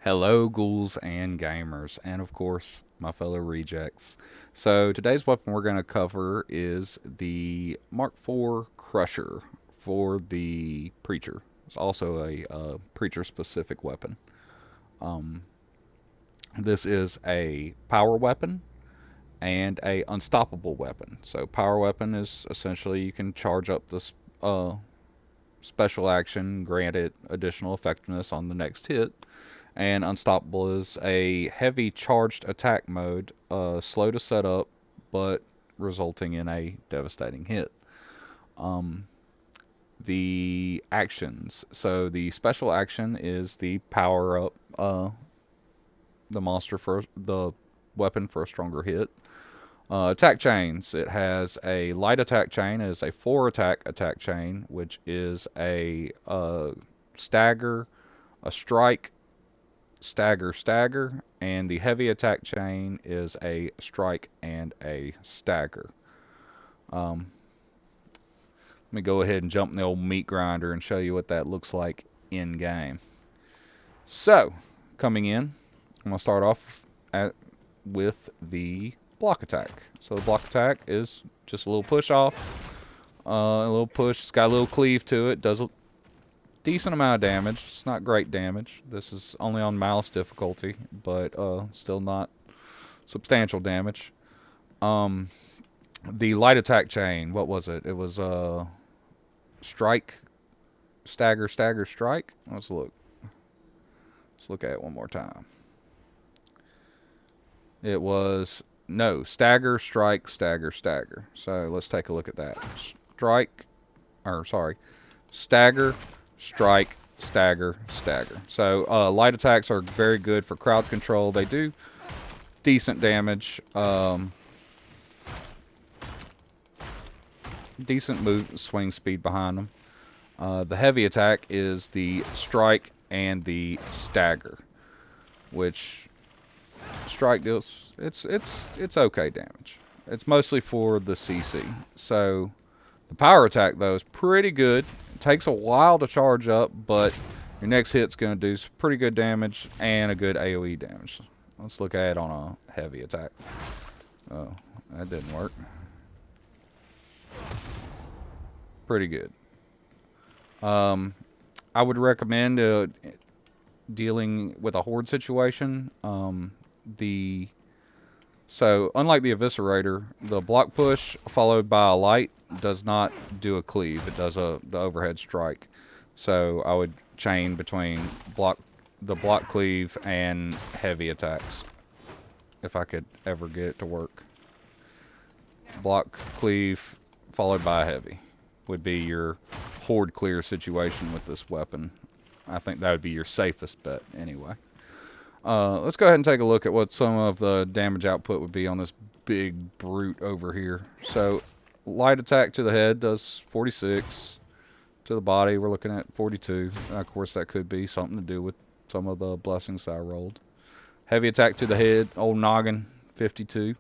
Hello, ghouls and gamers, and of course, my fellow rejects. So, today's weapon we're going to cover is the Mark IV Crusher for the Preacher. It's also a Preacher specific weapon. Um, this is a power weapon and a unstoppable weapon. So, power weapon is essentially you can charge up this special action, grant it additional effectiveness on the next hit. And Unstoppable is a heavy charged attack mode, slow to set up, but resulting in a devastating hit. Um, the actions. So the special action is the power up the monster for the weapon for a stronger hit. Attack chains. It has a light attack chain. It is a 4 attack chain, which is a stagger, a strike, stagger, and the heavy attack chain is a strike and a stagger. Let me go ahead and jump in the old meat grinder and show you what that looks like in game. So, coming in, I'm going to start off with the block attack. So the block attack is just a little push off, a little push. It's got a little cleave to it. Does a decent amount of damage. It's not great damage. This is only on Malice difficulty, but still not substantial damage. The light attack chain, what was it? It was strike, stagger, strike. Let's look. Let's look at it one more time. It was stagger, strike, stagger. So let's take a look at that. Stagger, strike, stagger. So light attacks are very good for crowd control. They do decent damage. Decent move swing speed behind them. The heavy attack is the strike and the stagger, which strike deals it's okay damage. It's mostly for the CC. So the power attack though is pretty good. It takes a while to charge up, but your next hit's going to do some pretty good damage and a good AoE damage. Let's look at it on a heavy attack. Oh, that didn't work. Pretty good. I would recommend dealing with a horde situation. So unlike the Eviscerator, the block push followed by a light does not do a cleave. It does the overhead strike. So I would chain between the block cleave and heavy attacks if I could ever get it to work. Block cleave followed by a heavy would be your horde clear situation with this weapon. I think that would be your safest bet anyway. Let's go ahead and take a look at what some of the damage output would be on this big brute over here. So light attack to the head does 46. To the body we're looking at 42. And of course that could be something to do with some of the blessings that I rolled. Heavy attack to the head, old noggin, 52.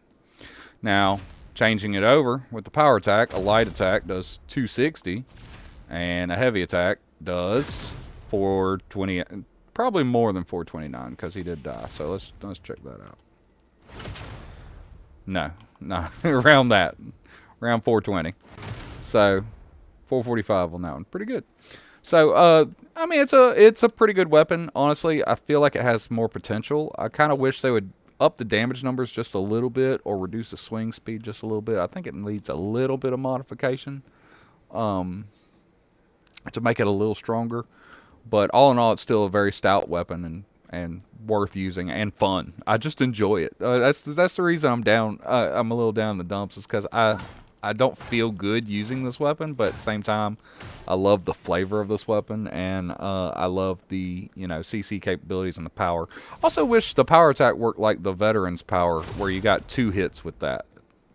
Now changing it over with the power attack, a light attack does 260 and a heavy attack does 420, probably more than 429 because he did die. So let's check that out. No, around 420. So 445 on that one, pretty good. So I mean it's a pretty good weapon. Honestly, I feel like it has more potential. I kind of wish they would up the damage numbers just a little bit or reduce the swing speed just a little bit. I think it needs a little bit of modification to make it a little stronger. But all in all, it's still a very stout weapon and worth using and fun. I just enjoy it. That's the reason I'm down. I'm a little down in the dumps is because I don't feel good using this weapon, but at the same time, I love the flavor of this weapon, and I love the CC capabilities and the power. Also, wish the power attack worked like the Veteran's power, where you got 2 hits with that.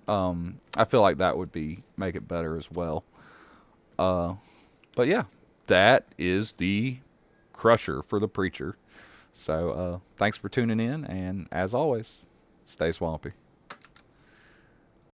I feel like that would make it better as well. But yeah, that is the Crusher for the Preacher. So thanks for tuning in, and as always, stay swampy.